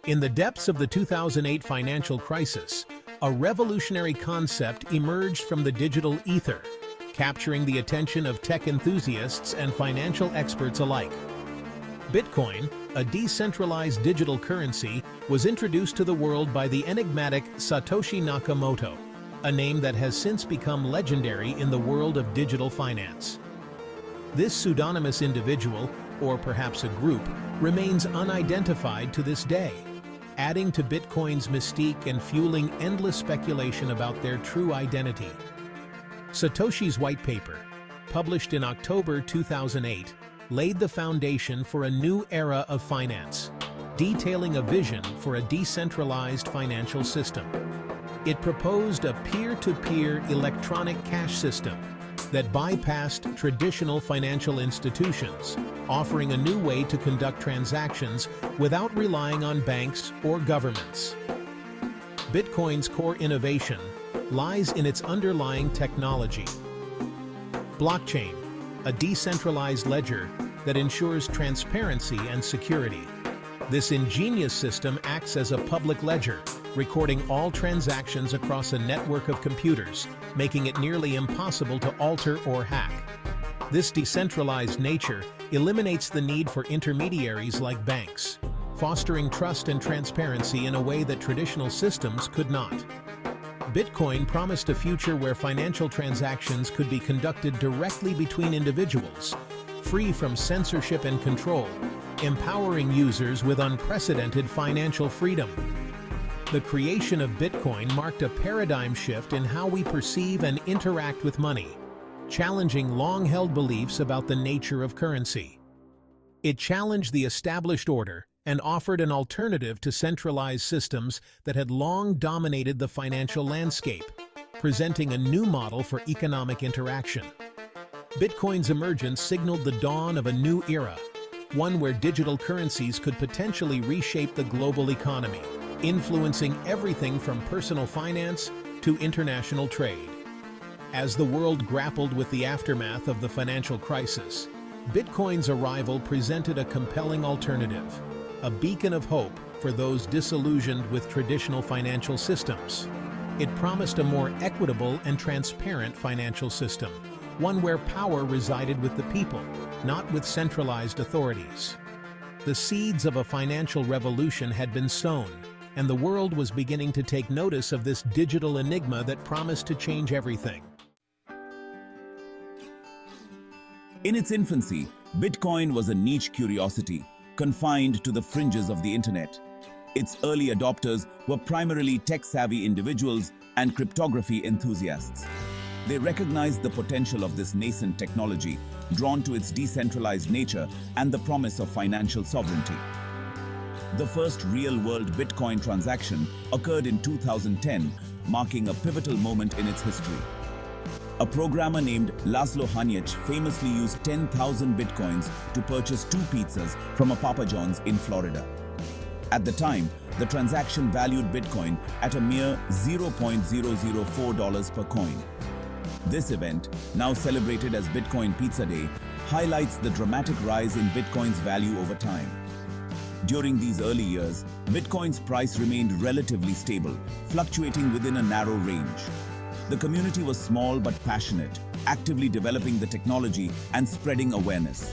In the depths of the 2008 financial crisis, a revolutionary concept emerged from the digital ether, capturing the attention of tech enthusiasts and financial experts alike. Bitcoin, a decentralized digital currency, was introduced to the world by the enigmatic Satoshi Nakamoto, a name that has since become legendary in the world of digital finance. This pseudonymous individual, or perhaps a group, remains unidentified to this day, adding to Bitcoin's mystique and fueling endless speculation about their true identity. Satoshi's white paper, published in October 2008, laid the foundation for a new era of finance, detailing a vision for a decentralized financial system. It proposed a peer-to-peer electronic cash system that bypassed traditional financial institutions, offering a new way to conduct transactions without relying on banks or governments. Bitcoin's core innovation lies in its underlying technology. Blockchain, a decentralized ledger that ensures transparency and security. This ingenious system acts as a public ledger, recording all transactions across a network of computers, making it nearly impossible to alter or hack. This decentralized nature eliminates the need for intermediaries like banks, fostering trust and transparency in a way that traditional systems could not. Bitcoin promised a future where financial transactions could be conducted directly between individuals, free from censorship and control, empowering users with unprecedented financial freedom. The creation of Bitcoin marked a paradigm shift in how we perceive and interact with money, challenging long-held beliefs about the nature of currency. It challenged the established order and offered an alternative to centralized systems that had long dominated the financial landscape, presenting a new model for economic interaction. Bitcoin's emergence signaled the dawn of a new era, one where digital currencies could potentially reshape the global economy, influencing everything from personal finance to international trade. As the world grappled with the aftermath of the financial crisis, Bitcoin's arrival presented a compelling alternative, a beacon of hope for those disillusioned with traditional financial systems. It promised a more equitable and transparent financial system, one where power resided with the people, not with centralized authorities. The seeds of a financial revolution had been sown, and the world was beginning to take notice of this digital enigma that promised to change everything. In its infancy, Bitcoin was a niche curiosity, confined to the fringes of the internet. Its early adopters were primarily tech-savvy individuals and cryptography enthusiasts. They recognized the potential of this nascent technology, drawn to its decentralized nature and the promise of financial sovereignty. The first real-world Bitcoin transaction occurred in 2010, marking a pivotal moment in its history. A programmer named Laszlo Haniec famously used 10,000 Bitcoins to purchase 2 pizzas from a Papa John's in Florida. At the time, the transaction valued Bitcoin at a mere $0.004 per coin. This event, now celebrated as Bitcoin Pizza Day, highlights the dramatic rise in Bitcoin's value over time. During these early years, Bitcoin's price remained relatively stable, fluctuating within a narrow range. The community was small but passionate, actively developing the technology and spreading awareness.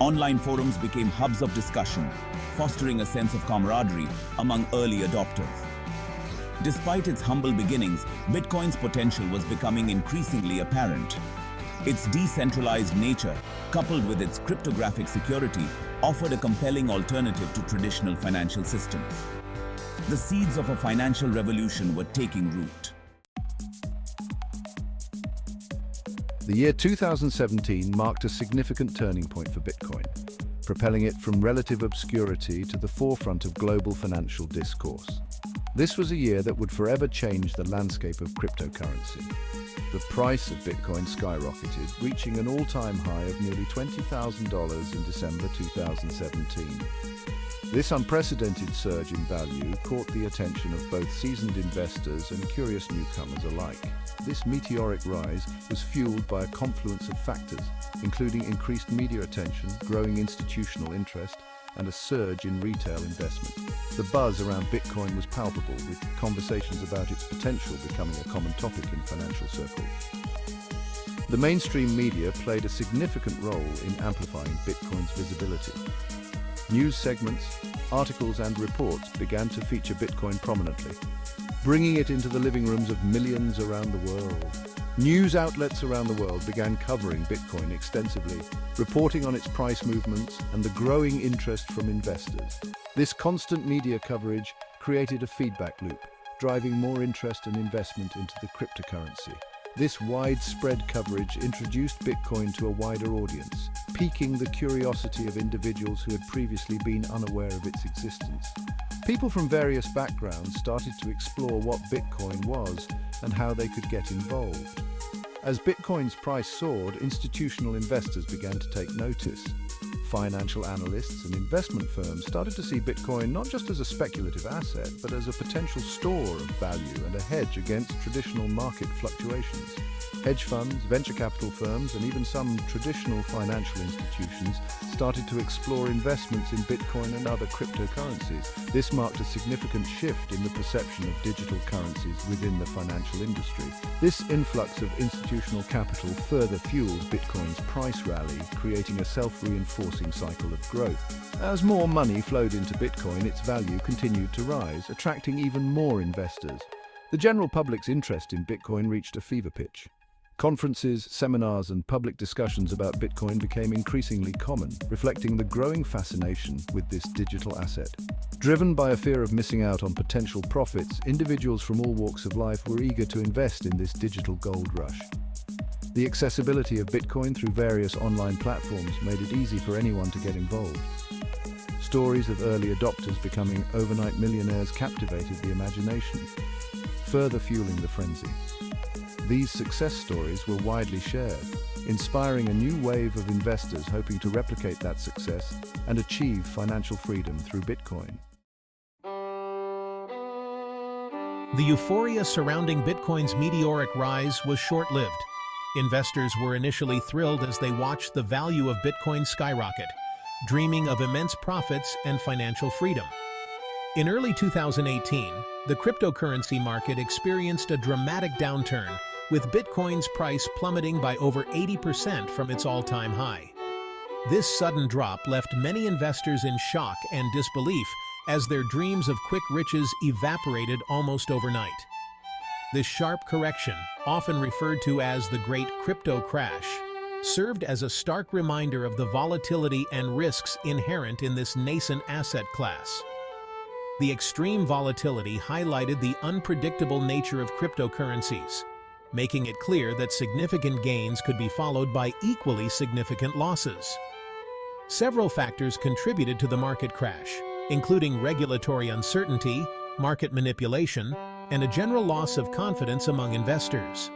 Online forums became hubs of discussion, fostering a sense of camaraderie among early adopters. Despite its humble beginnings, Bitcoin's potential was becoming increasingly apparent. Its decentralized nature, coupled with its cryptographic security, offered a compelling alternative to traditional financial systems. The seeds of a financial revolution were taking root. The year 2017 marked a significant turning point for Bitcoin, propelling it from relative obscurity to the forefront of global financial discourse. This was a year that would forever change the landscape of cryptocurrency. The price of Bitcoin skyrocketed, reaching an all-time high of nearly $20,000 in December 2017. This unprecedented surge in value caught the attention of both seasoned investors and curious newcomers alike. This meteoric rise was fueled by a confluence of factors, including increased media attention, growing institutional interest, and a surge in retail investment. The buzz around Bitcoin was palpable, with conversations about its potential becoming a common topic in financial circles. The mainstream media played a significant role in amplifying Bitcoin's visibility. News segments, articles, and reports began to feature Bitcoin prominently, bringing it into the living rooms of millions around the world. News outlets around the world began covering Bitcoin extensively, reporting on its price movements and the growing interest from investors. This constant media coverage created a feedback loop, driving more interest and investment into the cryptocurrency. This widespread coverage introduced Bitcoin to a wider audience, piquing the curiosity of individuals who had previously been unaware of its existence. People from various backgrounds started to explore what Bitcoin was and how they could get involved. As Bitcoin's price soared, institutional investors began to take notice. Financial analysts and investment firms started to see Bitcoin not just as a speculative asset, but as a potential store of value and a hedge against traditional market fluctuations. Hedge funds, venture capital firms, and even some traditional financial institutions started to explore investments in Bitcoin and other cryptocurrencies. This marked a significant shift in the perception of digital currencies within the financial industry. This influx of institutional capital further fueled Bitcoin's price rally, creating a self-reinforcing cycle of growth. As more money flowed into Bitcoin, its value continued to rise, attracting even more investors. The general public's interest in Bitcoin reached a fever pitch. Conferences, seminars, and public discussions about Bitcoin became increasingly common, reflecting the growing fascination with this digital asset. Driven by a fear of missing out on potential profits, individuals from all walks of life were eager to invest in this digital gold rush. The accessibility of Bitcoin through various online platforms made it easy for anyone to get involved. Stories of early adopters becoming overnight millionaires captivated the imagination, further fueling the frenzy. These success stories were widely shared, inspiring a new wave of investors hoping to replicate that success and achieve financial freedom through Bitcoin. The euphoria surrounding Bitcoin's meteoric rise was short-lived. Investors were initially thrilled as they watched the value of Bitcoin skyrocket, dreaming of immense profits and financial freedom. In early 2018, the cryptocurrency market experienced a dramatic downturn, with Bitcoin's price plummeting by over 80% from its all-time high. This sudden drop left many investors in shock and disbelief as their dreams of quick riches evaporated almost overnight. This sharp correction, often referred to as the Great Crypto Crash, served as a stark reminder of the volatility and risks inherent in this nascent asset class. The extreme volatility highlighted the unpredictable nature of cryptocurrencies, making it clear that significant gains could be followed by equally significant losses. Several factors contributed to the market crash, including regulatory uncertainty, market manipulation, and a general loss of confidence among investors.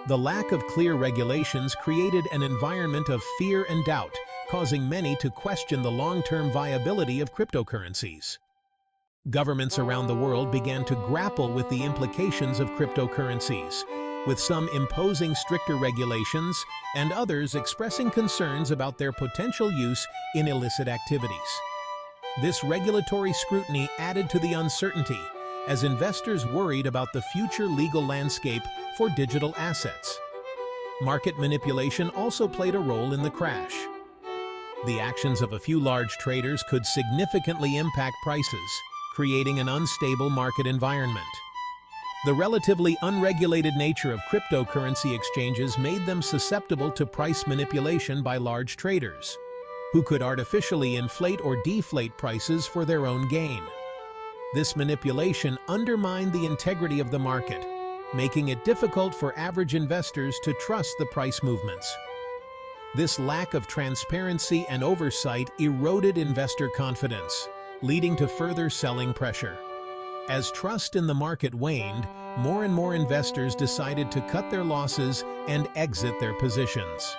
The lack of clear regulations created an environment of fear and doubt, causing many to question the long-term viability of cryptocurrencies. Governments around the world began to grapple with the implications of cryptocurrencies, with some imposing stricter regulations and others expressing concerns about their potential use in illicit activities. This regulatory scrutiny added to the uncertainty, as investors worried about the future legal landscape for digital assets. Market manipulation also played a role in the crash. The actions of a few large traders could significantly impact prices, creating an unstable market environment. The relatively unregulated nature of cryptocurrency exchanges made them susceptible to price manipulation by large traders, who could artificially inflate or deflate prices for their own gain. This manipulation undermined the integrity of the market, making it difficult for average investors to trust the price movements. This lack of transparency and oversight eroded investor confidence, leading to further selling pressure. As trust in the market waned, more and more investors decided to cut their losses and exit their positions.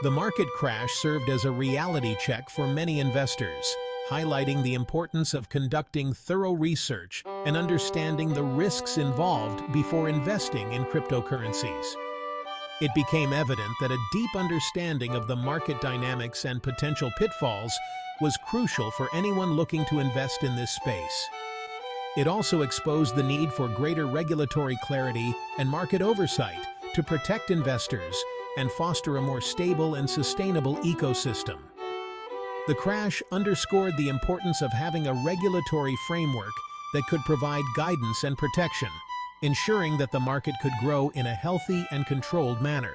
The market crash served as a reality check for many investors, highlighting the importance of conducting thorough research and understanding the risks involved before investing in cryptocurrencies. It became evident that a deep understanding of the market dynamics and potential pitfalls was crucial for anyone looking to invest in this space. It also exposed the need for greater regulatory clarity and market oversight to protect investors and foster a more stable and sustainable ecosystem. The crash underscored the importance of having a regulatory framework that could provide guidance and protection, ensuring that the market could grow in a healthy and controlled manner.